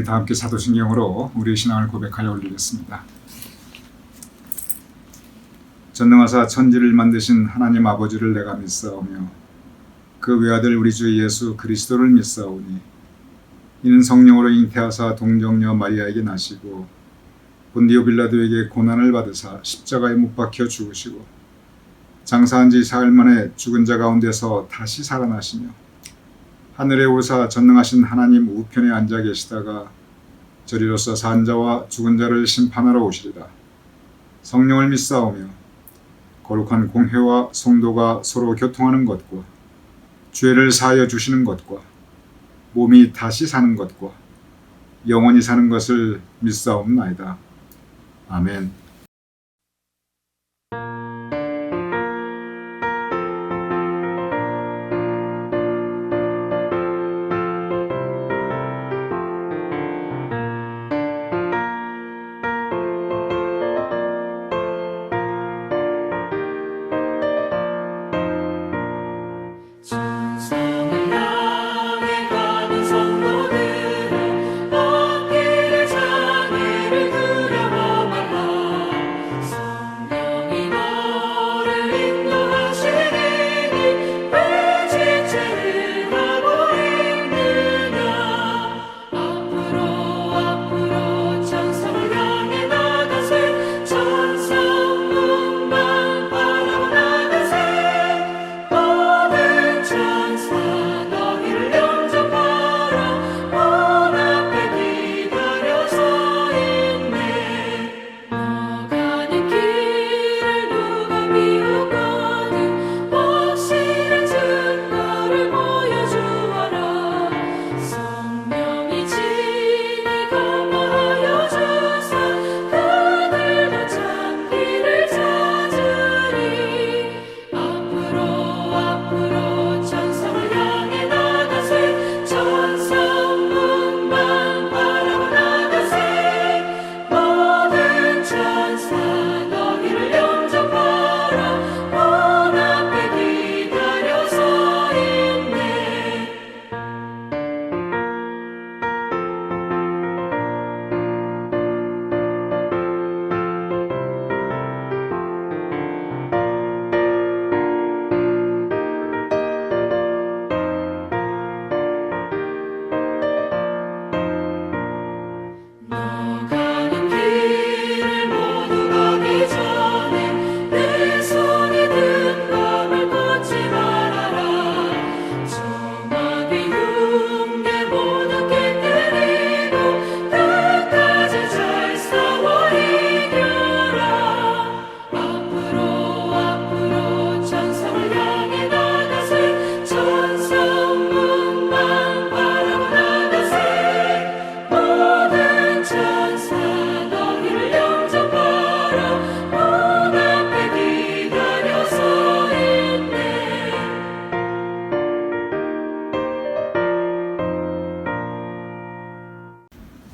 우리 다 함께 사도신경으로 우리의 신앙을 고백하여 올리겠습니다. 전능하사 천지를 만드신 하나님 아버지를 내가 믿사오며 그 외아들 우리 주 예수 그리스도를 믿사오니 이는 성령으로 잉태하사 동정녀 마리아에게 나시고 본디오 빌라도에게 고난을 받으사 십자가에 못 박혀 죽으시고 장사한 지 사흘 만에 죽은 자 가운데서 다시 살아나시며 하늘에 오르사 전능하신 하나님 우편에 앉아 계시다가 저리로서 산 자와 죽은 자를 심판하러 오시리라. 성령을 믿사오며 거룩한 공회와 성도가 서로 교통하는 것과 죄를 사하여 주시는 것과 몸이 다시 사는 것과 영원히 사는 것을 믿사옵나이다. 아멘.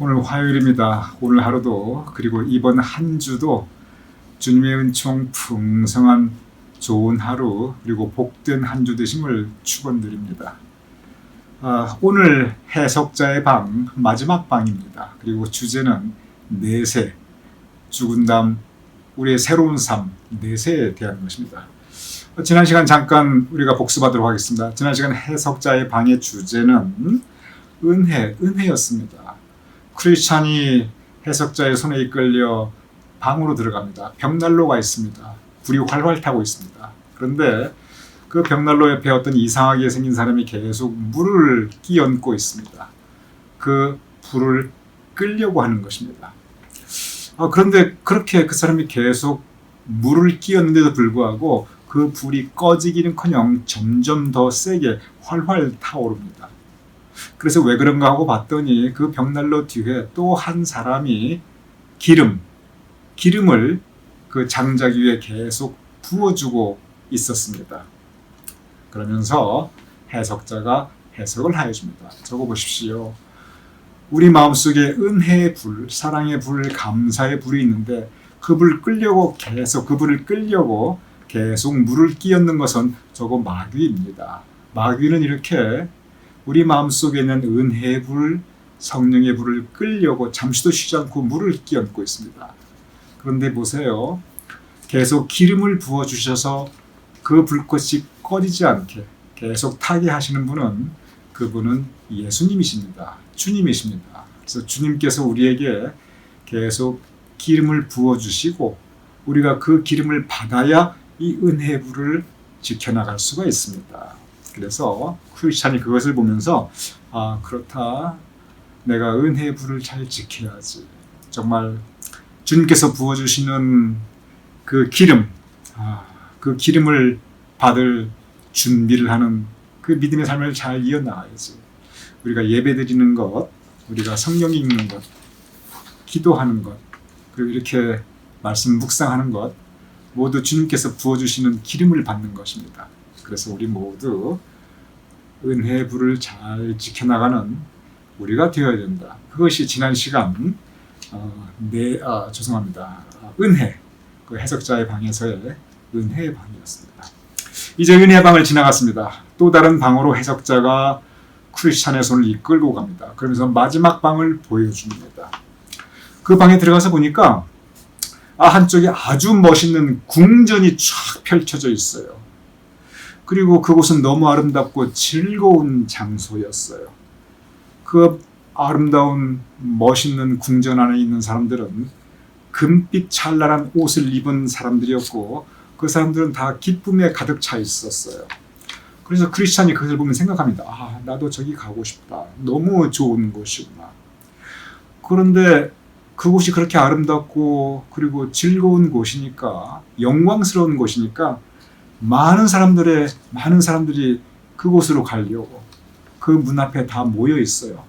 오늘 화요일입니다. 오늘 하루도 그리고 이번 한 주도 주님의 은총 풍성한 좋은 하루 그리고 복된 한 주 되심을 축원드립니다. 오늘 해석자의 방 마지막 방입니다. 그리고 주제는 내세, 죽은 다음 우리의 새로운 삶, 내세에 대한 것입니다. 지난 시간 잠깐 우리가 복습하도록 하겠습니다. 지난 시간 해석자의 방의 주제는 은혜였습니다. 크리스찬이 해석자의 손에 이끌려 방으로 들어갑니다. 벽난로가 있습니다. 불이 활활 타고 있습니다. 그런데 그 벽난로 옆에 어떤 이상하게 생긴 사람이 계속 물을 끼얹고 있습니다. 그 불을 끌려고 하는 것입니다. 그런데 그렇게 그 사람이 계속 물을 끼얹는데도 불구하고 그 불이 꺼지기는커녕 점점 더 세게 활활 타오릅니다. 그래서 왜 그런가 하고 봤더니 그 벽난로 뒤에 또 한 사람이 기름을 그 장자기 위에 계속 부어주고 있었습니다. 그러면서 해석자가 해석을 하여 줍니다. 적어보십시오. 우리 마음속에 은혜의 불, 사랑의 불, 감사의 불이 있는데 그 불을 끌려고 계속 물을 끼얹는 것은 저거 마귀입니다. 마귀는 이렇게 우리 마음속에 있는 은혜의 불, 성령의 불을 끌려고 잠시도 쉬지 않고 물을 끼얹고 있습니다. 그런데 보세요. 계속 기름을 부어주셔서 그 불꽃이 꺼지지 않게 계속 타게 하시는 분은 그분은 예수님이십니다. 주님이십니다. 그래서 주님께서 우리에게 계속 기름을 부어주시고 우리가 그 기름을 받아야 이 은혜의 불을 지켜나갈 수가 있습니다. 그래서 크리스찬이 그것을 보면서 그렇다. 내가 은혜의 불을 잘 지켜야지. 정말 주님께서 부어주시는 그 기름, 그 기름을 받을 준비를 하는 그 믿음의 삶을 잘 이어나가야지. 우리가 예배드리는 것, 우리가 성경 읽는 것, 기도하는 것, 그리고 이렇게 말씀 묵상하는 것 모두 주님께서 부어주시는 기름을 받는 것입니다. 그래서 우리 모두 은혜의 불을 잘 지켜나가는 우리가 되어야 된다. 그것이 지난 시간 은혜, 그 해석자의 방에서의 은혜의 방이었습니다. 이제 은혜의 방을 지나갔습니다. 또 다른 방으로 해석자가 크리스찬의 손을 이끌고 갑니다. 그러면서 마지막 방을 보여줍니다. 그 방에 들어가서 보니까 한쪽에 아주 멋있는 궁전이 쫙 펼쳐져 있어요. 그리고 그곳은 너무 아름답고 즐거운 장소였어요. 그 아름다운 멋있는 궁전 안에 있는 사람들은 금빛 찬란한 옷을 입은 사람들이었고 그 사람들은 다 기쁨에 가득 차 있었어요. 그래서 크리스찬이 그것을 보면 생각합니다. 나도 저기 가고 싶다. 너무 좋은 곳이구나. 그런데 그곳이 그렇게 아름답고 그리고 즐거운 곳이니까 영광스러운 곳이니까 많은 사람들이 그곳으로 가려고 그 문 앞에 다 모여 있어요.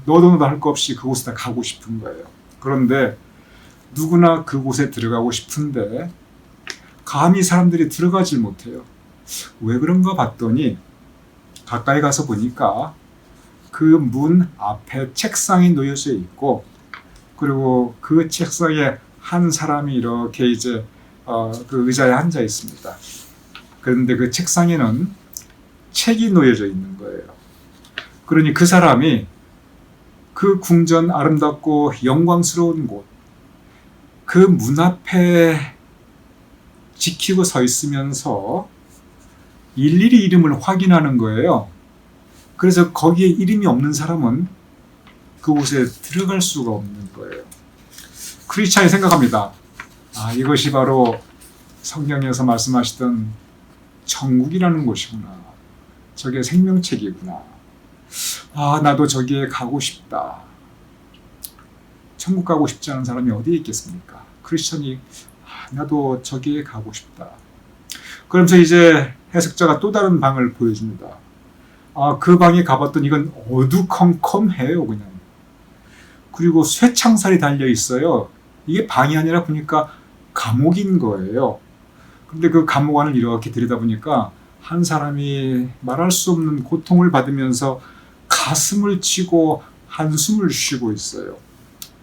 너도 할 거 없이 그곳에 다 가고 싶은 거예요. 그런데 누구나 그곳에 들어가고 싶은데 감히 사람들이 들어가질 못해요. 왜 그런가 봤더니 가까이 가서 보니까 그 문 앞에 책상이 놓여져 있고 그리고 그 책상에 한 사람이 이렇게 이제 그 의자에 앉아 있습니다. 그런데 그 책상에는 책이 놓여져 있는 거예요. 그러니 그 사람이 그 궁전 아름답고 영광스러운 곳, 그 문 앞에 지키고 서 있으면서 일일이 이름을 확인하는 거예요. 그래서 거기에 이름이 없는 사람은 그곳에 들어갈 수가 없는 거예요. 크리스찬이 생각합니다. 이것이 바로 성경에서 말씀하시던 천국이라는 곳이구나. 저게 생명책이구나. 나도 저기에 가고 싶다. 천국 가고 싶지 않은 사람이 어디에 있겠습니까? 크리스찬이 나도 저기에 가고 싶다. 그러면서 이제 해석자가 또 다른 방을 보여줍니다. 그 방에 가봤더니 이건 어두컴컴해요, 그냥. 그리고 쇠창살이 달려 있어요. 이게 방이 아니라 보니까 감옥인 거예요. 근데 그 감옥 안을 이렇게 들여다보니까 한 사람이 말할 수 없는 고통을 받으면서 가슴을 치고 한숨을 쉬고 있어요.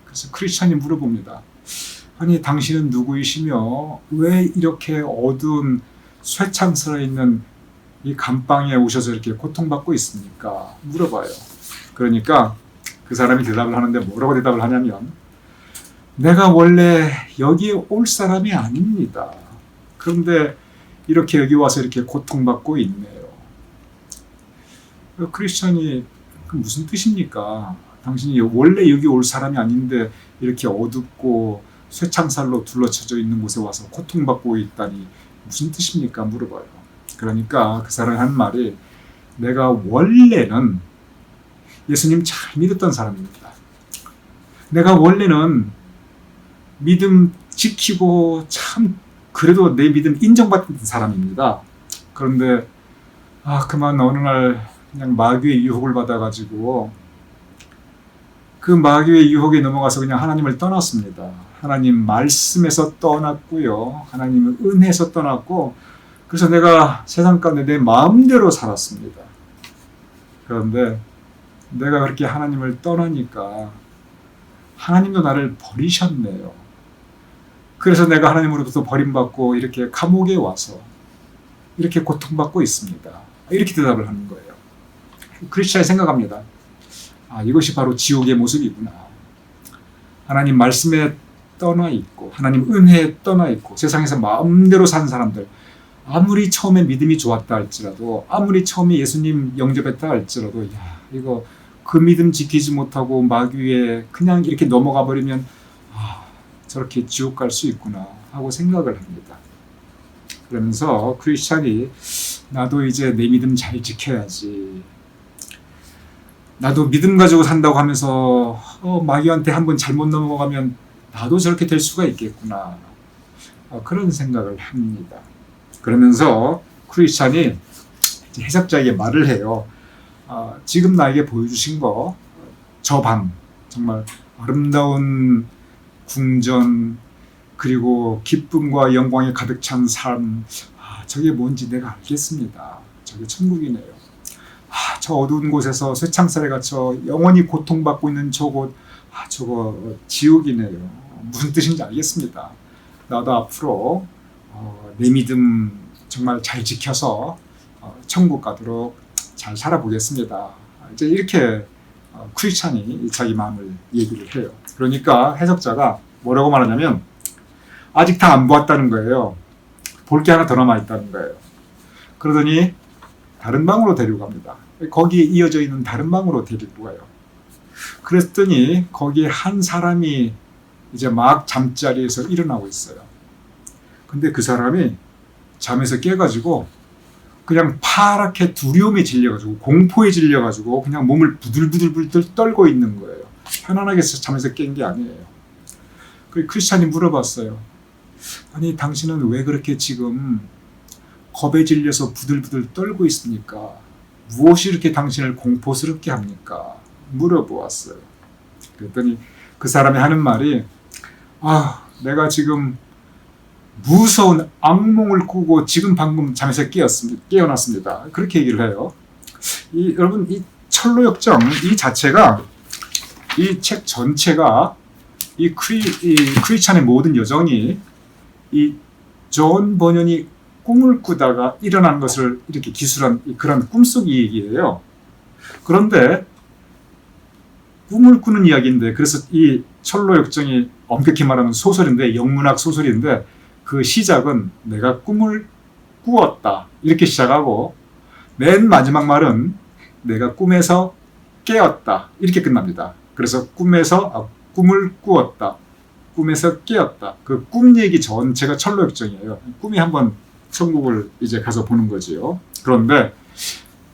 그래서 크리스찬이 물어봅니다. 아니, 당신은 누구이시며 왜 이렇게 어두운 쇠창살에 있는 이 감방에 오셔서 이렇게 고통받고 있습니까? 물어봐요. 그러니까 그 사람이 대답을 하는데 뭐라고 대답을 하냐면 내가 원래 여기에 올 사람이 아닙니다. 그런데 이렇게 여기 와서 이렇게 고통받고 있네요. 크리스찬이 그 무슨 뜻입니까? 당신이 원래 여기 올 사람이 아닌데 이렇게 어둡고 쇠창살로 둘러쳐져 있는 곳에 와서 고통받고 있다니 무슨 뜻입니까? 물어봐요. 그러니까 그 사람이 한 말이 내가 원래는 예수님 잘 믿었던 사람입니다. 내가 원래는 믿음 지키고 참 그래도 내 믿음 인정받던 사람입니다. 그런데 그만 어느 날 그냥 마귀의 유혹을 받아가지고 그 마귀의 유혹에 넘어가서 그냥 하나님을 떠났습니다. 하나님 말씀에서 떠났고요. 하나님의 은혜에서 떠났고 그래서 내가 세상 가운데 내 마음대로 살았습니다. 그런데 내가 그렇게 하나님을 떠나니까 하나님도 나를 버리셨네요. 그래서 내가 하나님으로부터 버림받고 이렇게 감옥에 와서 이렇게 고통받고 있습니다. 이렇게 대답을 하는 거예요. 크리스찬이 생각합니다. 이것이 바로 지옥의 모습이구나. 하나님 말씀에 떠나 있고 하나님 은혜에 떠나 있고 세상에서 마음대로 산 사람들, 아무리 처음에 믿음이 좋았다 할지라도, 아무리 처음에 예수님 영접했다 할지라도, 이거 그 믿음 지키지 못하고 마귀에 그냥 이렇게 넘어가 버리면 저렇게 지옥 갈 수 있구나 하고 생각을 합니다. 그러면서 크리스찬이 나도 이제 내 믿음 잘 지켜야지, 나도 믿음 가지고 산다고 하면서 마귀한테 한번 잘못 넘어가면 나도 저렇게 될 수가 있겠구나, 그런 생각을 합니다. 그러면서 크리스찬이 해석자에게 말을 해요. 지금 나에게 보여주신 거, 저 방, 정말 아름다운 궁전, 그리고 기쁨과 영광에 가득 찬 삶, 저게 뭔지 내가 알겠습니다. 저게 천국이네요. 저 어두운 곳에서 쇠창살에 갇혀 영원히 고통받고 있는 저곳, 저거 지옥이네요. 무슨 뜻인지 알겠습니다. 나도 앞으로 내 믿음 정말 잘 지켜서 천국 가도록 잘 살아보겠습니다. 이제 이렇게 크리스찬이 자기 마음을 얘기를 해요. 그러니까 해석자가 뭐라고 말하냐면, 아직 다 안 보았다는 거예요. 볼 게 하나 더 남아있다는 거예요. 그러더니 다른 방으로 데리고 갑니다. 거기에 이어져 있는 다른 방으로 데리고 가요. 그랬더니 거기에 한 사람이 이제 막 잠자리에서 일어나고 있어요. 근데 그 사람이 잠에서 깨가지고 그냥 파랗게 두려움에 질려가지고, 공포에 질려가지고 그냥 몸을 부들부들 떨고 있는 거예요. 편안하게 잠에서 깬 게 아니에요. 그래서 크리스찬이 물어봤어요. 아니, 당신은 왜 그렇게 지금 겁에 질려서 부들부들 떨고 있습니까? 무엇이 이렇게 당신을 공포스럽게 합니까? 물어보았어요. 그랬더니 그 사람이 하는 말이, 내가 지금 무서운 악몽을 꾸고 지금 방금 잠에서 깨어났습니다. 그렇게 얘기를 해요. 여러분, 이 철로역정 이 자체가, 이 책 전체가 이 크리스찬의 모든 여정이 이 존 버년이 꿈을 꾸다가 일어난 것을 이렇게 기술한 그런 꿈속 얘기예요. 그런데 꿈을 꾸는 이야기인데, 그래서 이 철로역정이 엄격히 말하면 소설인데, 영문학 소설인데, 그 시작은 내가 꿈을 꾸었다 이렇게 시작하고, 맨 마지막 말은 내가 꿈에서 깨었다 이렇게 끝납니다. 그래서 꿈을 꾸었다, 꿈에서 깨었다, 그 꿈 얘기 전체가 철로역정이에요. 꿈이 한번 천국을 이제 가서 보는 거지요. 그런데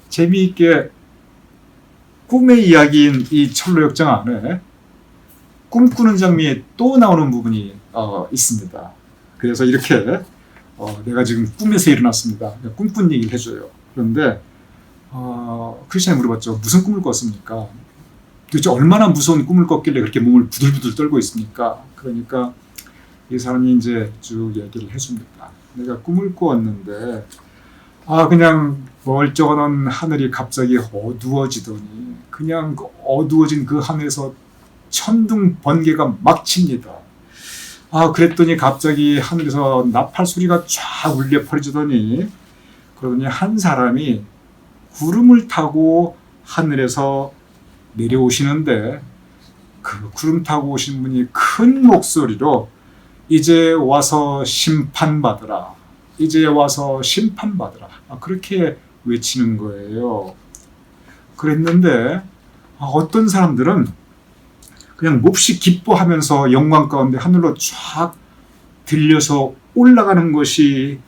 재미있게 꿈의 이야기인 이 철로역정 안에 꿈꾸는 장면이 또 나오는 부분이 있습니다. 그래서 이렇게 내가 지금 꿈에서 일어났습니다, 꿈꾼 얘기를 해줘요. 그런데 크리스찬이 물어봤죠. 무슨 꿈을 꿨습니까? 도대체 얼마나 무서운 꿈을 꿨길래 그렇게 몸을 부들부들 떨고 있습니까? 그러니까 이 사람이 이제 쭉 얘기를 해줍니다. 내가 꿈을 꾸었는데 그냥 멀쩡한 하늘이 갑자기 어두워지더니, 그냥 어두워진 그 하늘에서 천둥 번개가 막 칩니다. 그랬더니 갑자기 하늘에서 나팔 소리가 쫙 울려 퍼지더니, 그러더니 한 사람이 구름을 타고 하늘에서 내려오시는데, 그 구름 타고 오신 분이 큰 목소리로 이제 와서 심판받으라, 이제 와서 심판받으라, 그렇게 외치는 거예요. 그랬는데 어떤 사람들은 그냥 몹시 기뻐하면서 영광 가운데 하늘로 쫙 들려서 올라가는 것이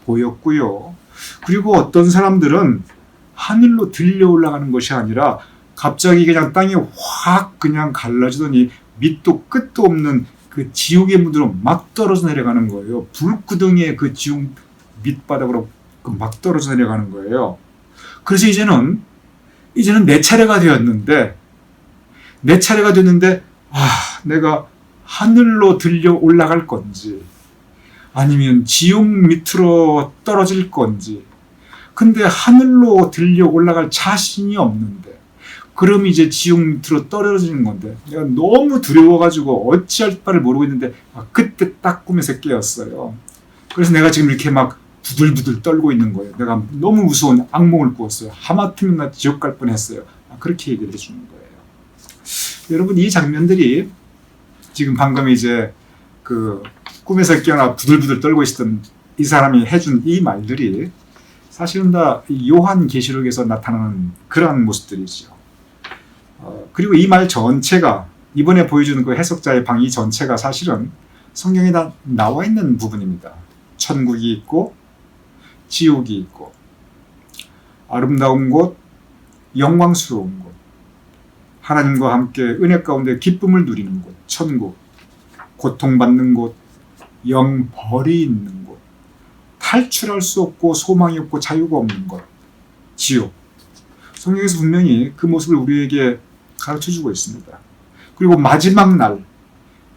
보였고요. 그리고 어떤 사람들은 하늘로 들려 올라가는 것이 아니라 갑자기 그냥 땅이 확 그냥 갈라지더니 밑도 끝도 없는 그 지옥의 문으로 막 떨어져 내려가는 거예요. 불구덩이의 그 지옥 밑바닥으로 막 떨어져 내려가는 거예요. 그래서 이제는 내 차례가 되었는데, 내가 하늘로 들려 올라갈 건지 아니면 지옥 밑으로 떨어질 건지, 근데 하늘로 들려 올라갈 자신이 없는데, 그럼 이제 지옥 밑으로 떨어지는 건데, 내가 너무 두려워가지고 어찌할 바를 모르고 있는데, 그때 딱 꿈에서 깨었어요. 그래서 내가 지금 이렇게 막 부들부들 떨고 있는 거예요. 내가 너무 무서운 악몽을 꾸었어요. 하마터면 나 지옥 갈 뻔했어요. 그렇게 얘기를 해주는 거예요. 여러분, 이 장면들이 지금 방금 이제 그 꿈에서 깨어나 부들부들 떨고 있었던 이 사람이 해준 이 말들이 사실은 다 요한계시록에서 나타나는 그러한 모습들이죠. 그리고 이 말 전체가, 이번에 보여주는 그 해석자의 방이 전체가 사실은 성경에 다 나와 있는 부분입니다. 천국이 있고 지옥이 있고 아름다운 곳, 영광스러운 곳, 하나님과 함께 은혜 가운데 기쁨을 누리는 곳, 천국, 고통받는 곳, 영벌이 있는 곳, 탈출할 수 없고 소망이 없고 자유가 없는 곳, 지옥. 성경에서 분명히 그 모습을 우리에게 가르쳐주고 있습니다. 그리고 마지막 날,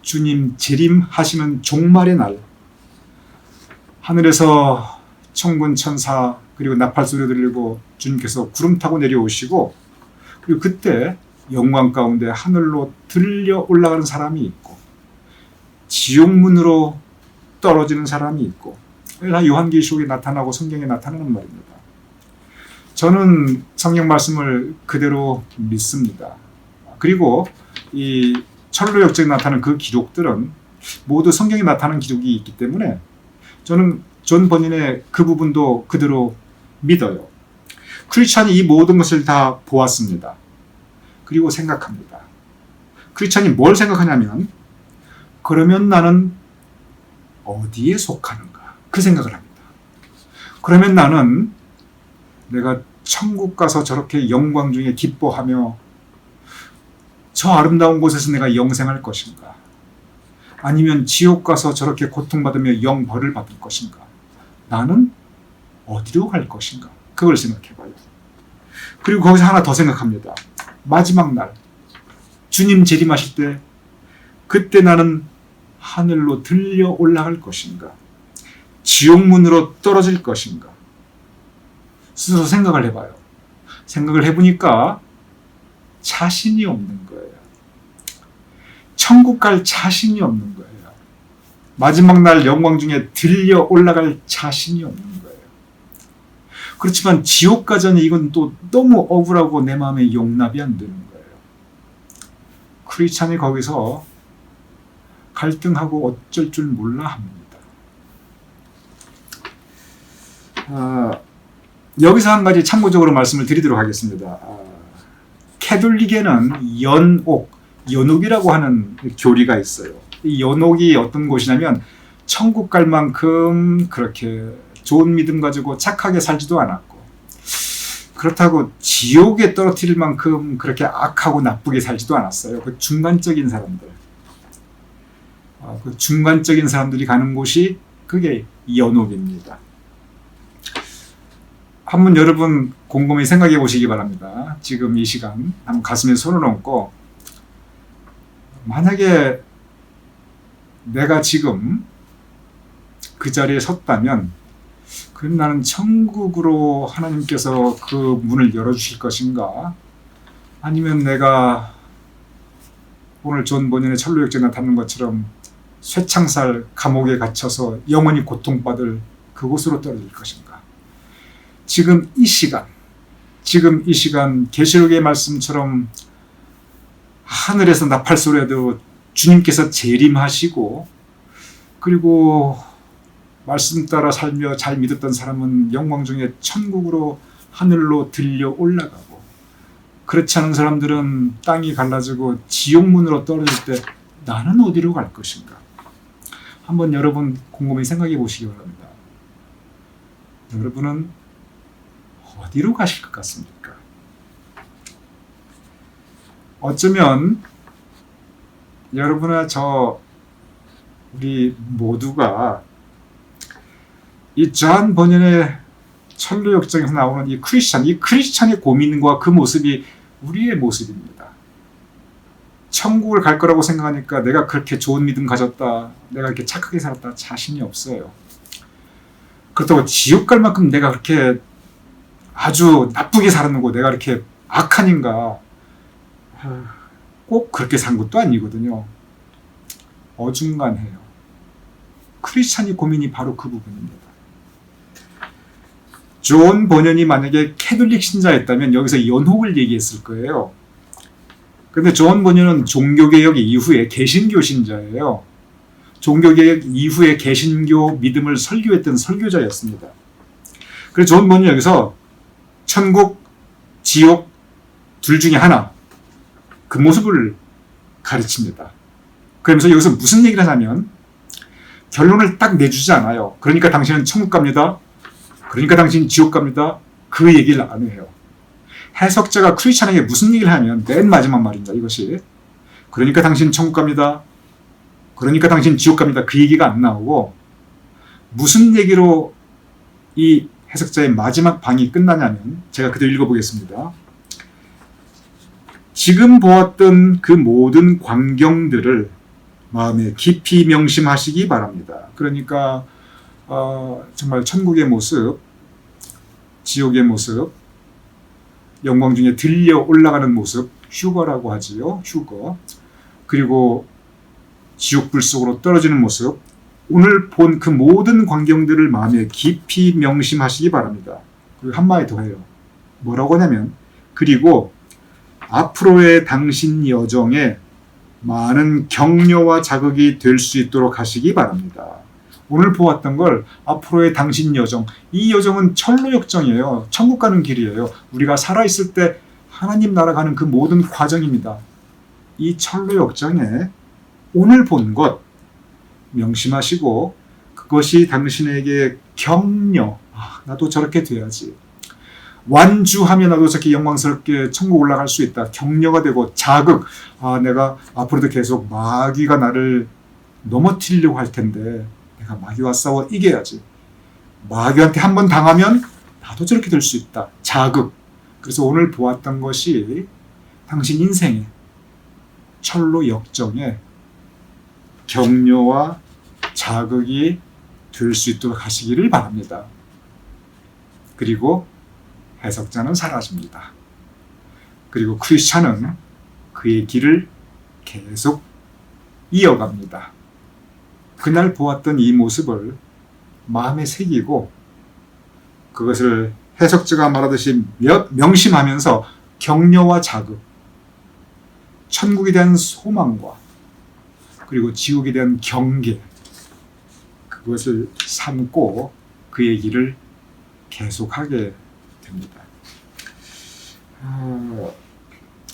주님 재림하시는 종말의 날, 하늘에서 천군 천사 그리고 나팔 소리 들리고 주님께서 구름 타고 내려오시고, 그리고 그때 영광 가운데 하늘로 들려 올라가는 사람이 있고 지옥문으로 떨어지는 사람이 있고, 다 요한계시록에 나타나고 성경에 나타나는 말입니다. 저는 성경 말씀을 그대로 믿습니다. 그리고 이 철로역정에 나타나는 그 기록들은 모두 성경에 나타나는 기록이 있기 때문에 저는 존 버닌의 그 부분도 그대로 믿어요. 크리스찬이 이 모든 것을 다 보았습니다. 그리고 생각합니다. 크리스찬이 뭘 생각하냐면, 그러면 나는 어디에 속하는가? 그 생각을 합니다. 그러면 나는 내가 천국 가서 저렇게 영광 중에 기뻐하며 저 아름다운 곳에서 내가 영생할 것인가? 아니면 지옥 가서 저렇게 고통받으며 영벌을 받을 것인가? 나는 어디로 갈 것인가? 그걸 생각해봐요. 그리고 거기서 하나 더 생각합니다. 마지막 날, 주님 재림하실 때 그때 나는 하늘로 들려 올라갈 것인가? 지옥문으로 떨어질 것인가? 스스로 생각을 해봐요. 생각을 해보니까 자신이 없는 거예요. 천국 갈 자신이 없는 거예요. 마지막 날 영광 중에 들려 올라갈 자신이 없는 거예요. 그렇지만 지옥 가자니 이건 또 너무 억울하고 내 마음에 용납이 안 되는 거예요. 크리스찬이 거기서 갈등하고 어쩔 줄 몰라 합니다. 여기서 한 가지 참고적으로 말씀을 드리도록 하겠습니다. 캐톨릭에는 연옥이라고 하는 교리가 있어요. 이 연옥이 어떤 곳이냐면, 천국 갈 만큼 그렇게 좋은 믿음 가지고 착하게 살지도 않았고, 그렇다고 지옥에 떨어뜨릴 만큼 그렇게 악하고 나쁘게 살지도 않았어요. 그 중간적인 사람들. 그 중간적인 사람들이 가는 곳이 그게 연옥입니다. 한번 여러분 곰곰이 생각해 보시기 바랍니다. 지금 이 시간 한번 가슴에 손을 얹고, 만약에 내가 지금 그 자리에 섰다면 그럼 나는 천국으로 하나님께서 그 문을 열어주실 것인가? 아니면 내가 오늘 존 버닌의 철로역정에 나타나는 것처럼 쇠창살 감옥에 갇혀서 영원히 고통받을 그곳으로 떨어질 것인가? 지금 이 시간 계시록의 말씀처럼 하늘에서 나팔 소리에도 주님께서 재림하시고, 그리고 말씀 따라 살며 잘 믿었던 사람은 영광 중에 천국으로 하늘로 들려 올라가고, 그렇지 않은 사람들은 땅이 갈라지고 지옥문으로 떨어질 때 나는 어디로 갈 것인가? 한번 여러분 곰곰이 생각해 보시기 바랍니다. 여러분은 어디로 가실 것 같습니까? 어쩌면 여러분과 우리 모두가 이 존 버닌의 철로역정에서 나오는 이 크리스찬의 고민과 그 모습이 우리의 모습입니다. 천국을 갈 거라고 생각하니까 내가 그렇게 좋은 믿음 가졌다, 내가 이렇게 착하게 살았다 자신이 없어요. 그렇다고 지옥 갈 만큼 내가 그렇게 아주 나쁘게 살았는고 내가 이렇게 악한인가, 꼭 그렇게 산 것도 아니거든요. 어중간해요. 크리스찬이 고민이 바로 그 부분입니다. 존 버닌이 만약에 캐톨릭 신자였다면 여기서 연옥을 얘기했을 거예요. 그런데 존 번연은 종교개혁 이후에 개신교 신자예요. 종교개혁 이후에 개신교 믿음을 설교했던 설교자였습니다. 그래서 존 번연이 여기서 천국, 지옥 둘 중에 하나, 그 모습을 가르칩니다. 그러면서 여기서 무슨 얘기를 하냐면 결론을 딱 내주지 않아요. 그러니까 당신은 천국 갑니다. 그러니까 당신은 지옥 갑니다. 그 얘기를 안 해요. 해석자가 크리스찬에게 무슨 얘기를 하면 맨 마지막 말입니다. 이것이. 그러니까 당신은 천국 갑니다. 그러니까 당신은 지옥 갑니다. 그 얘기가 안 나오고 무슨 얘기로 이 해석자의 마지막 방이 끝나냐면 제가 그대로 읽어보겠습니다. 지금 보았던 그 모든 광경들을 마음에 깊이 명심하시기 바랍니다. 그러니까 정말 천국의 모습, 지옥의 모습, 영광 중에 들려 올라가는 모습, 휴거라고 하지요. 휴거. 그리고 지옥불 속으로 떨어지는 모습, 오늘 본 그 모든 광경들을 마음에 깊이 명심하시기 바랍니다. 그리고 한마디 더 해요. 뭐라고 하냐면 그리고 앞으로의 당신 여정에 많은 격려와 자극이 될 수 있도록 하시기 바랍니다. 오늘 보았던 걸 앞으로의 당신 여정, 이 여정은 철로 역정이에요. 천국 가는 길이에요. 우리가 살아있을 때 하나님 나라 가는 그 모든 과정입니다. 이 철로 역정에 오늘 본 것 명심하시고 그것이 당신에게 격려, 나도 저렇게 돼야지. 완주하면 나도 저렇게 영광스럽게 천국 올라갈 수 있다. 격려가 되고 자극, 내가 앞으로도 계속 마귀가 나를 넘어뜨리려고 할 텐데 내가 마귀와 싸워 이겨야지. 마귀한테 한번 당하면 나도 저렇게 될 수 있다. 자극. 그래서 오늘 보았던 것이 당신 인생의 철로 역정에 격려와 자극이 될 수 있도록 하시기를 바랍니다. 그리고 해석자는 사라집니다. 그리고 크리스찬은 그의 길을 계속 이어갑니다. 그날 보았던 이 모습을 마음에 새기고 그것을 해석자가 말하듯이 명심하면서 격려와 자극, 천국에 대한 소망과 그리고 지옥에 대한 경계, 그것을 삼고 그의 길을 계속하게 됩니다.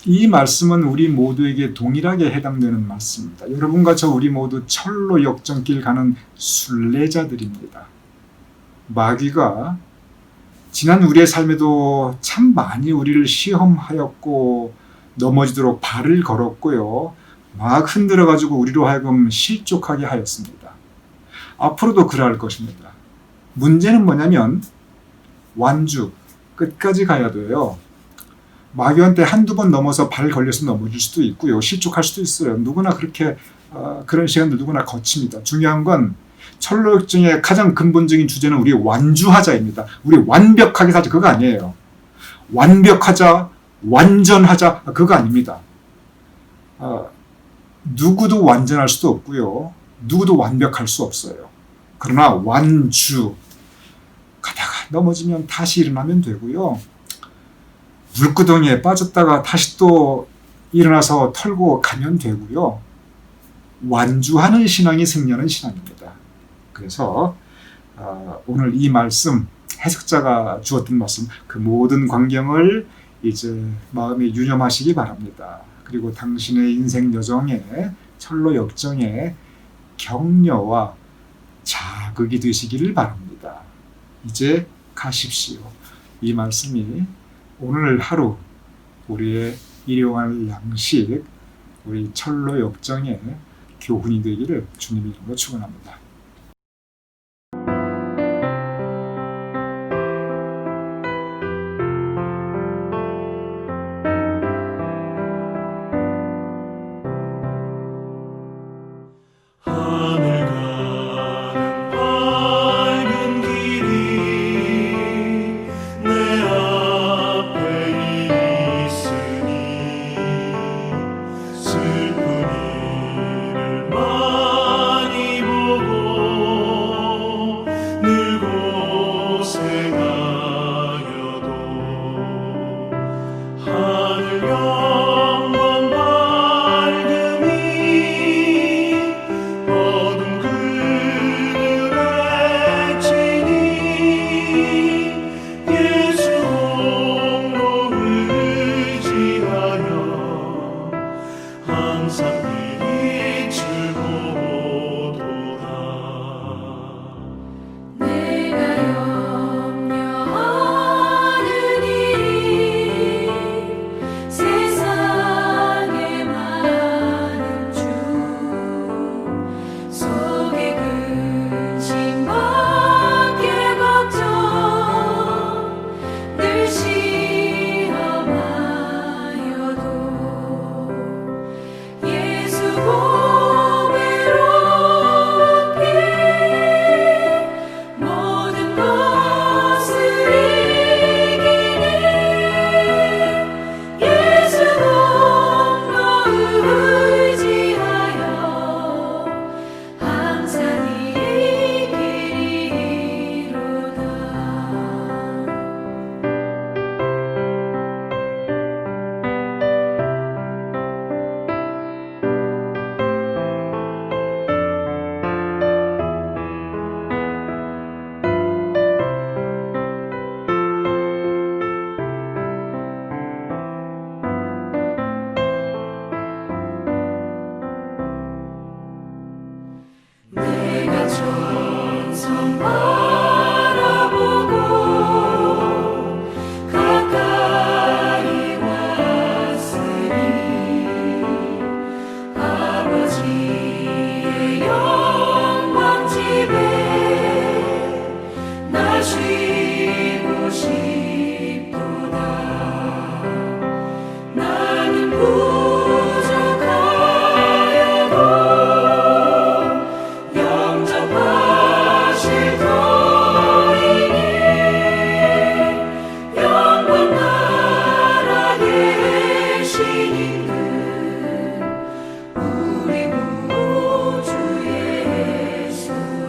이 말씀은 우리 모두에게 동일하게 해당되는 말씀입니다. 여러분과 저 우리 모두 철로 역정길 가는 순례자들입니다. 마귀가 지난 우리의 삶에도 참 많이 우리를 시험하였고 넘어지도록 발을 걸었고요. 막 흔들어가지고 우리로 하여금 실족하게 하였습니다. 앞으로도 그러할 것입니다. 문제는 뭐냐면 완주, 끝까지 가야 돼요. 마귀한테 한두 번 넘어서 발 걸려서 넘어질 수도 있고요. 실족할 수도 있어요. 누구나 그렇게 그런 시간들 누구나 거칩니다. 중요한 건 철로 역정의 가장 근본적인 주제는 우리 완주하자입니다. 우리 완벽하게 살자 그거 아니에요. 완벽하자, 완전하자 그거 아닙니다. 누구도 완전할 수도 없고요. 누구도 완벽할 수 없어요. 그러나 완주, 가다가 넘어지면 다시 일어나면 되고요. 물구덩이에 빠졌다가 다시 또 일어나서 털고 가면 되고요. 완주하는 신앙이 승리하는 신앙입니다. 그래서 오늘 이 말씀, 해석자가 주었던 말씀, 그 모든 광경을 이제 마음에 유념하시기 바랍니다. 그리고 당신의 인생 여정에 철로 역정에 격려와 자극이 되시기를 바랍니다. 이제 가십시오. 이 말씀이 오늘 하루 우리의 일용할 양식, 우리 철로 역정의 교훈이 되기를 주님의 이름으로 축원합니다. 슬픈 일을 많이 보고 쉬고 싶도다. 나는 부족하여도 영접하실 터이니 영원 나라 계시는 그 우리 구주 예수라.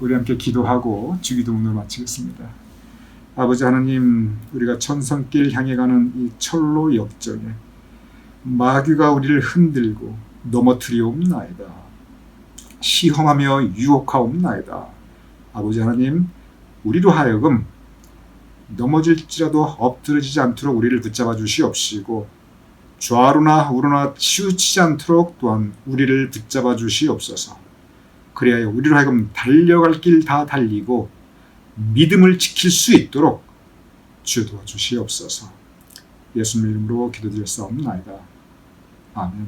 우리 함께 기도하고 주기도문을 마치겠습니다. 아버지 하나님, 우리가 천성길 향해 가는 이 철로 역정에 마귀가 우리를 흔들고 넘어뜨리옵나이다. 시험하며 유혹하옵나이다. 아버지 하나님, 우리로 하여금 넘어질지라도 엎드러지지 않도록 우리를 붙잡아 주시옵시고 좌로나 우로나 치우치지 않도록 또한 우리를 붙잡아 주시옵소서. 그래야 우리로 하여금 달려갈 길 다 달리고 믿음을 지킬 수 있도록 주여 도와주시옵소서. 예수님 이름으로 기도드렸사옵나이다. 아멘.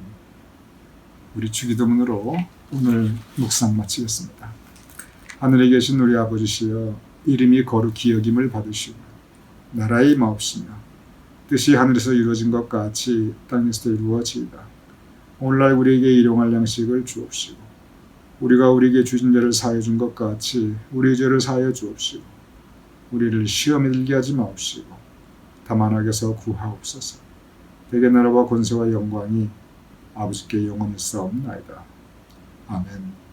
우리 주기도문으로 오늘 묵상 마치겠습니다. 하늘에 계신 우리 아버지시여, 이름이 거룩히 여김을 받으시고 나라의 임하옵시며 뜻이 하늘에서 이루어진 것 같이 땅에서도 이루어지이다. 오늘날 우리에게 일용할 양식을 주옵시고 우리가 우리에게 주신 죄를 사하여 준 것 같이 우리의 죄를 사하여 주옵시고 우리를 시험에 들게 하지 마옵시고 다만 악에서 구하옵소서. 대개 나라와 권세와 영광이 아버지께 영원히 싸움나이다. 아멘.